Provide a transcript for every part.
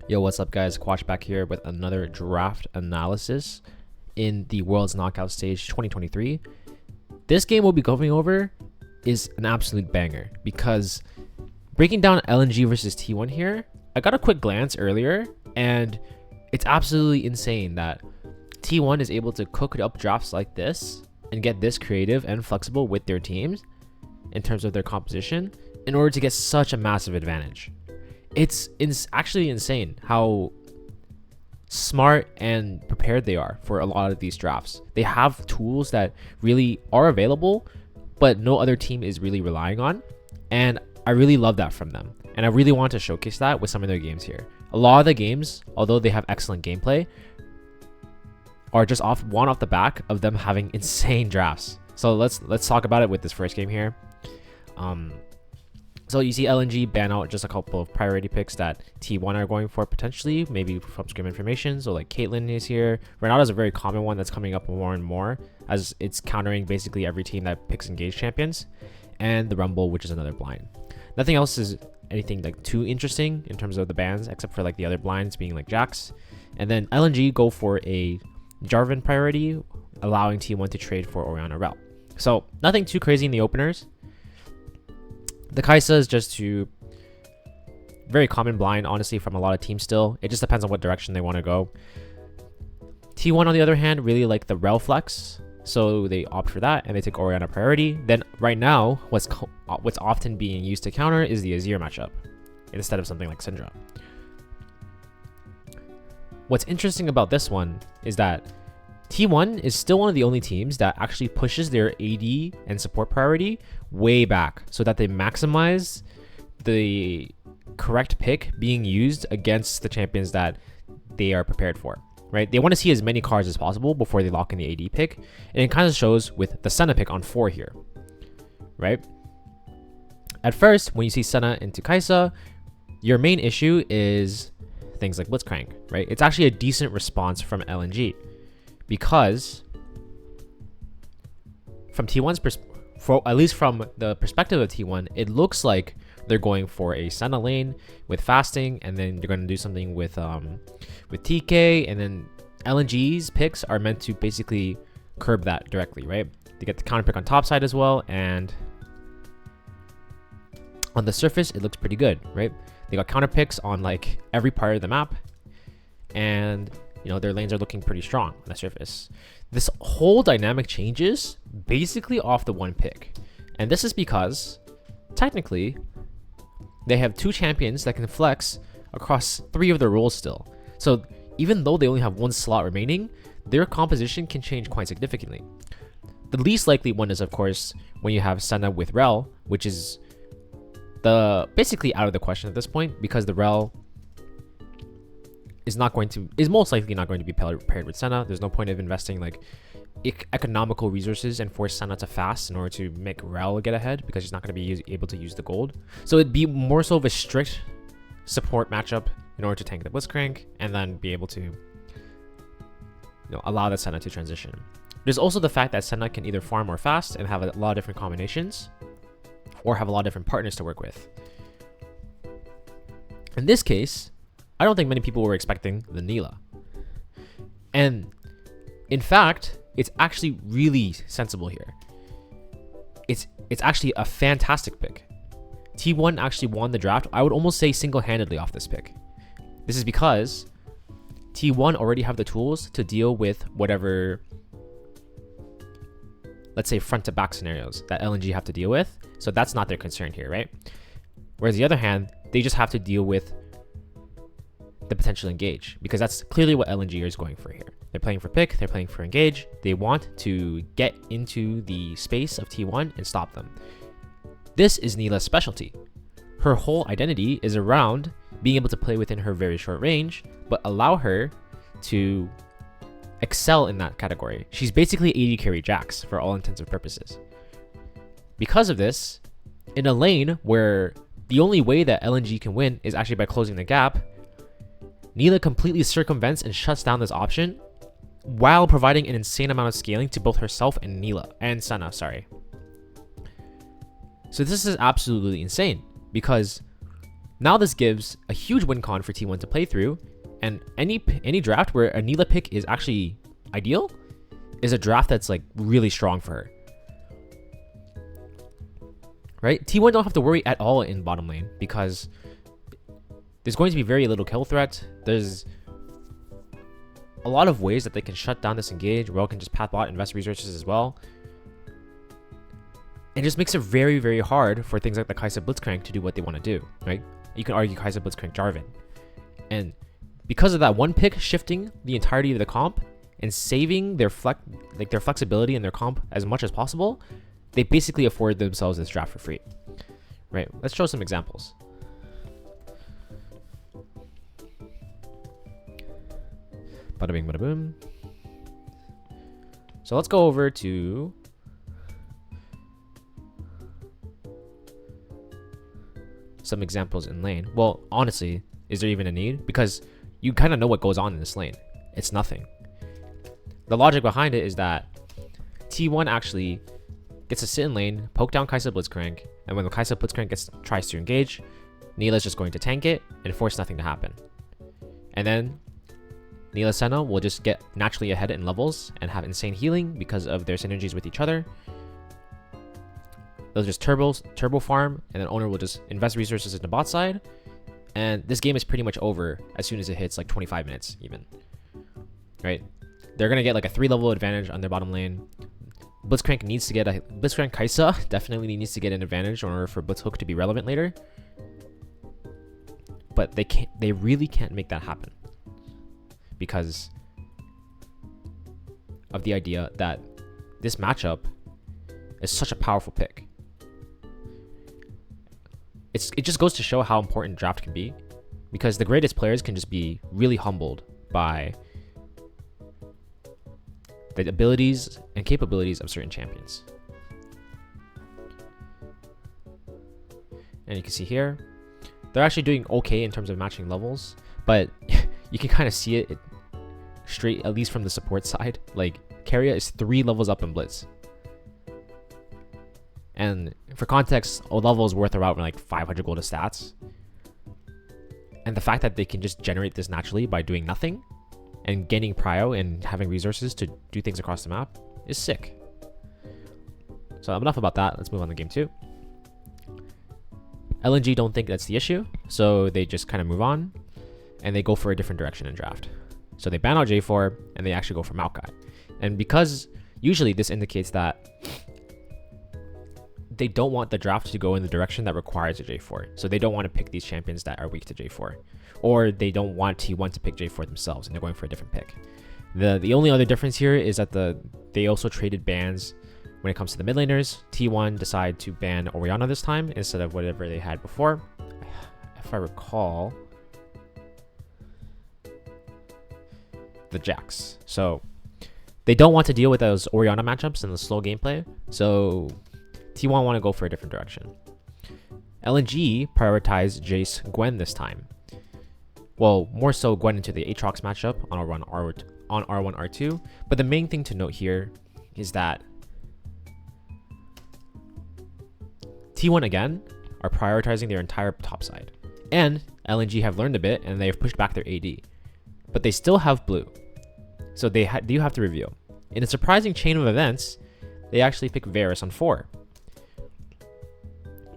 Yo, what's up guys? Quash back here with another draft analysis in the World's Knockout Stage 2023. This game we'll be going over is an absolute banger because breaking down LNG versus T1 here, I got a quick glance earlier and it's absolutely insane that T1 is able to cook up drafts like this and get this creative and flexible with their teams in terms of their composition in order to get such a massive advantage. It's actually insane how smart and prepared they are for a lot of these drafts. They have tools that really are available, but no other team is really relying on. And I really love that from them. And I really want to showcase that with some of their games here. A lot of the games, although they have excellent gameplay, are just off the back of them having insane drafts. So let's talk about it with this first game here. So you see LNG ban out just a couple of priority picks that T1 are going for potentially, maybe from Scrim Information. So like Caitlyn is here. Renata is a very common one that's coming up more and more as it's countering basically every team that picks engaged champions. And the Rumble, which is another blind. Nothing else is anything like too interesting in terms of the bans, except for like the other blinds being like Jax. And then LNG go for a Jarvan priority, allowing T1 to trade for Orianna Rell. So nothing too crazy in the openers. The Kai'Sa is just to very common blind, honestly, from a lot of teams still. It just depends on what direction they want to go. T1, on the other hand, really like the Rell flex, so they opt for that and they take Orianna priority. Then right now, what's often being used to counter is the Azir matchup instead of something like Syndra. What's interesting about this one is that T1 is still one of the only teams that actually pushes their AD and support priority way back so that they maximize the correct pick being used against the champions that they are prepared for, right? They want to see as many cards as possible before they lock in the AD pick. And it kind of shows with the Senna pick on 4 here, right? At first, when you see Senna into Kai'Sa, your main issue is things like Blitzcrank, right? It's actually a decent response from LNG. Because from T1's at least from the perspective of T1, it looks like they're going for a Senna lane with fasting, and then they're going to do something with TK, and then LNG's picks are meant to basically curb that directly, right? They get the counter pick on top side as well, and on the surface it looks pretty good, right? They got counter picks on like every part of the map, and you know, their lanes are looking pretty strong on the surface. This whole dynamic changes basically off the one pick. And this is because, technically, they have 2 champions that can flex across 3 of their roles still. So even though they only have 1 slot remaining, their composition can change quite significantly. The least likely one is, of course, when you have Senna with Rell, which is basically out of the question at this point, because the Rell is most likely not going to be paired with Senna. There's no point of investing like economical resources and force Senna to fast in order to make Rell get ahead, because he's not going to be able to use the gold. So it'd be more so of a strict support matchup in order to tank the Blitzcrank and then be able to allow the Senna to transition. There's also the fact that Senna can either farm or fast and have a lot of different combinations, or have a lot of different partners to work with. In this case, I don't think many people were expecting the Nilah. And in fact, it's actually really sensible here. It's actually a fantastic pick. T1 actually won the draft, I would almost say single-handedly, off this pick. This is because T1 already have the tools to deal with whatever, let's say, front-to-back scenarios that LNG have to deal with. So that's not their concern here, right? Whereas the other hand, they just have to deal with the potential engage, because that's clearly what LNG is going for here. They're playing for pick, they're playing for engage. They want to get into the space of T1 and stop them. This is Nilah's specialty. Her whole identity is around being able to play within her very short range, but allow her to excel in that category. She's basically AD carry Jax for all intents and purposes. Because of this, in a lane where the only way that LNG can win is actually by closing the gap, Nilah completely circumvents and shuts down this option while providing an insane amount of scaling to both herself and Senna, So this is absolutely insane, because Now this gives a huge win con for T1 to play through, and any draft where a Neela pick is actually ideal is a draft that's like really strong for her. Right? T1 don't have to worry at all in bottom lane because there's going to be very little kill threat. There's a lot of ways that they can shut down this engage. Royal can just path bot, invest resources as well. It just makes it very, very hard for things like the Kai'Sa Blitzcrank to do what they want to do, right? You can argue Kai'Sa Blitzcrank Jarvan. And because of that one pick shifting the entirety of the comp and saving their flexibility in their comp as much as possible, they basically afford themselves this draft for free, right? Let's show some examples. Bada bing, bada boom. So let's go over to some examples in lane. Well, honestly, is there even a need? Because you kind of know what goes on in this lane. It's nothing. The logic behind it is that T1 actually gets to sit in lane, poke down Kai'Sa Blitzcrank, and when the Kai'Sa Blitzcrank tries to engage, Neela's just going to tank it and force nothing to happen. And then Neela Senna will just get naturally ahead in levels and have insane healing because of their synergies with each other. They'll just turbo farm, and then owner will just invest resources in the bot side, and this game is pretty much over as soon as it hits like 25 minutes even. Right? They're gonna get like a 3-level advantage on their bottom lane. Blitzcrank needs to get a Blitzcrank Kai'Sa definitely needs to get an advantage in order for Blitzhook to be relevant later. But they really can't make that happen because of the idea that this matchup is such a powerful pick. It just goes to show how important draft can be, because the greatest players can just be really humbled by the abilities and capabilities of certain champions. And you can see here, they're actually doing okay in terms of matching levels, but you can kind of see it straight, at least from the support side. Like, Keria is 3 levels up in Blitz. And for context, a level is worth around like 500 gold of stats. And the fact that they can just generate this naturally by doing nothing and gaining prio and having resources to do things across the map is sick. So enough about that. Let's move on to game 2. LNG don't think that's the issue, so they just kind of move on and they go for a different direction in draft. So they ban out J4 and they actually go for Maokai. And because usually this indicates that they don't want the draft to go in the direction that requires a J4. So they don't want to pick these champions that are weak to J4. Or they don't want T1 to pick J4 themselves and they're going for a different pick. The only other difference here is that they also traded bans when it comes to the mid laners. T1 decided to ban Orianna this time instead of whatever they had before. If I recall, the Jax. So they don't want to deal with those Orianna matchups and the slow gameplay. So T1 want to go for a different direction. LNG prioritized Jace Gwen this time. Well, more so Gwen into the Atrox matchup on R1 R2. But the main thing to note here is that T1 again are prioritizing their entire top side. And LNG have learned a bit and they've pushed back their AD. But they still have blue. So they do have to reveal. In a surprising chain of events, they actually pick Varus on 4.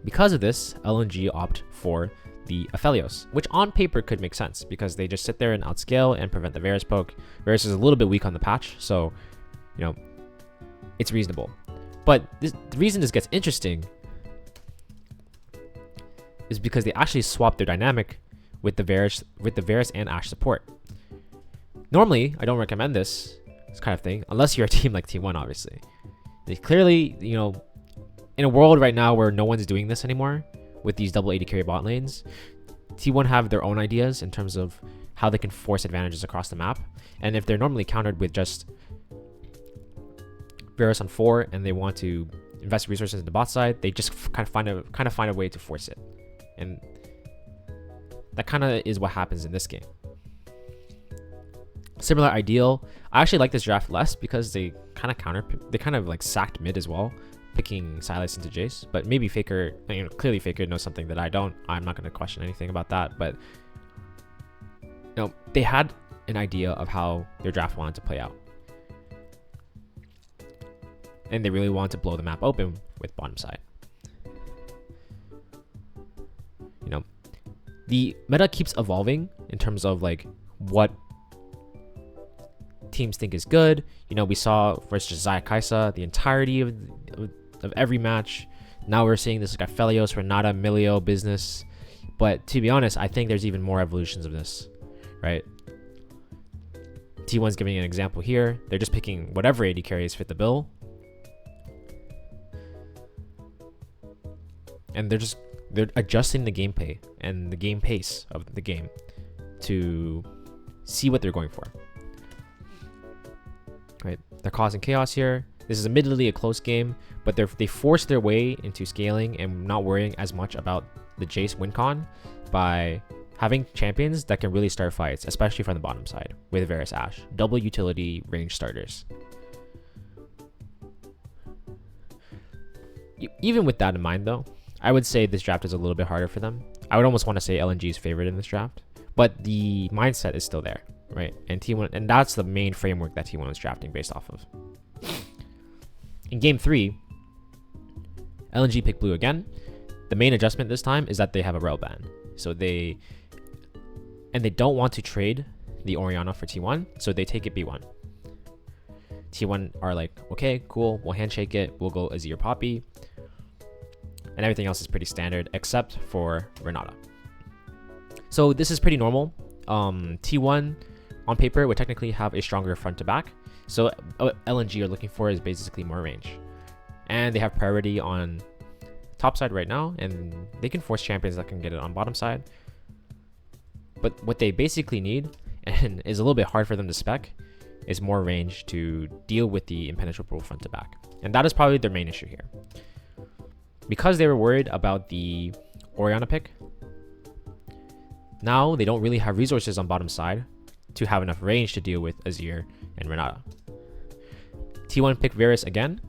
Because of this, LNG opt for the Aphelios, which on paper could make sense because they just sit there and outscale and prevent the Varus poke. Varus is a little bit weak on the patch, so, you know, it's reasonable. But the reason this gets interesting is because they actually swapped their dynamic with the Varus and Ashe support. Normally, I don't recommend this kind of thing unless you're a team like T1, obviously. They clearly, you know, in a world right now where no one's doing this anymore with these double AD carry bot lanes, T1 have their own ideas in terms of how they can force advantages across the map. And if they're normally countered with just Varus on 4 and they want to invest resources in the bot side, they just kind of find a way to force it. And that kind of is what happens in this game. Similar ideal. I actually like this draft less because they kind of like sacked mid as well. picking Silas into Jace, but maybe Faker, clearly Faker knows something that I don't. I'm not going to question anything about that, but they had an idea of how their draft wanted to play out. And they really wanted to blow the map open with bottom side. The meta keeps evolving in terms of like what teams think is good. We saw versus Zaya Kaisa the entirety of every match. Now we're seeing this like Aphelios, Renata, Milio business. But to be honest, I think there's even more evolutions of this, right? T1's giving an example here. They're just picking whatever AD carries fit the bill. And they're adjusting the gameplay and the game pace of the game to see what they're going for. Right? They're causing chaos here. This is admittedly a close game, but they forced their way into scaling and not worrying as much about the Jace win con by having champions that can really start fights, especially from the bottom side with Varus Ashe. Double utility range starters. Even with that in mind though, I would say this draft is a little bit harder for them. I would almost want to say LNG's favorite in this draft, but the mindset is still there, right? And T1, and that's the main framework that T1 was drafting based off of. In game 3, LNG picked blue again. The main adjustment this time is that they have a rail ban. So they don't want to trade the Orianna for T1, so they take it B1. T1 are like, okay, cool, we'll handshake it, we'll go Azir Poppy. And everything else is pretty standard except for Renata. So this is pretty normal. T1 on paper would technically have a stronger front to back. So what LNG are looking for is basically more range. And they have priority on top side right now, and they can force champions that can get it on bottom side. But what they basically need, and is a little bit hard for them to spec, is more range to deal with the impenetrable front to back. And that is probably their main issue here. Because they were worried about the Orianna pick, now they don't really have resources on bottom side to have enough range to deal with Azir and Renata. T1 picked Varus again,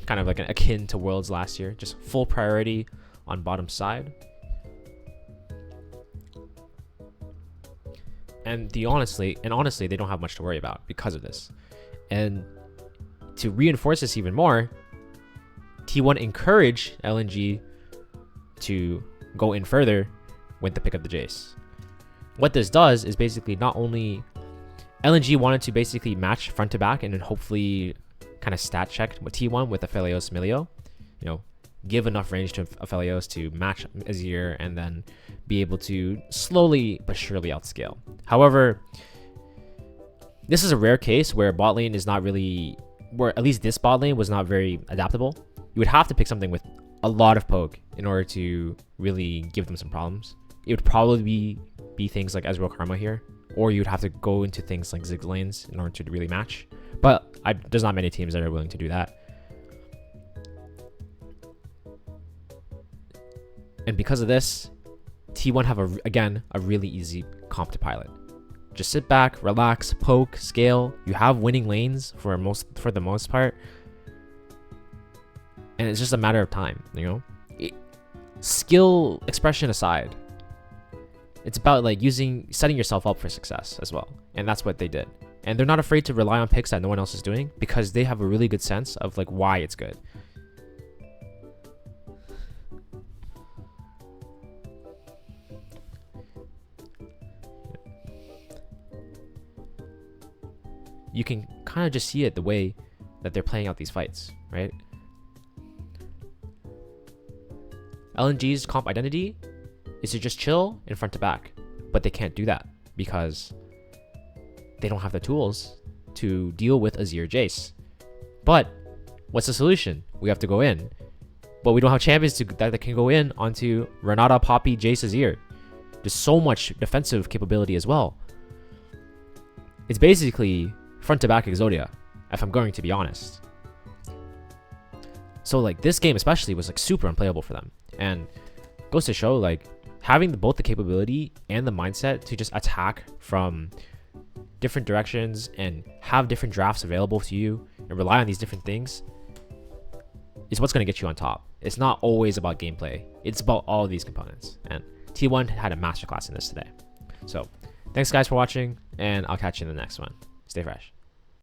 kind of like akin to Worlds last year, just full priority on bottom side. And honestly, they don't have much to worry about because of this. And to reinforce this even more, T1 encouraged LNG to go in further with the pick of the Jace. What this does is basically not only LNG wanted to basically match front to back and then hopefully kind of stat check with T1 with Aphelios Milio, give enough range to Aphelios to match Azir and then be able to slowly but surely outscale. However, this is a rare case where bot lane is not really, where at least this bot lane was not very adaptable. You would have to pick something with a lot of poke in order to really give them some problems. It would probably be things like Ezreal Karma here, or you'd have to go into things like Ziggs lanes in order to really match. But there's not many teams that are willing to do that. And because of this, T1 have a really easy comp to pilot. Just sit back, relax, poke, scale. You have winning lanes for the most part. And it's just a matter of time, skill expression aside, it's about like setting yourself up for success as well. And that's what they did. And they're not afraid to rely on picks that no one else is doing because they have a really good sense of like why it's good. You can kind of just see it the way that they're playing out these fights, right? LNG's comp identity is to just chill in front to back, but they can't do that because they don't have the tools to deal with Azir Jace. But what's the solution? We have to go in, but we don't have champions that can go in onto Renata, Poppy, Jace, Azir. There's so much defensive capability as well. It's basically front to back Exodia, if I'm going to be honest. So like this game especially was like super unplayable for them, and goes to show like having both the capability and the mindset to just attack from different directions and have different drafts available to you and rely on these different things is what's going to get you on top. It's not always about gameplay. It's about all of these components. And T1 had a masterclass in this today. So thanks guys for watching, and I'll catch you in the next one. Stay fresh.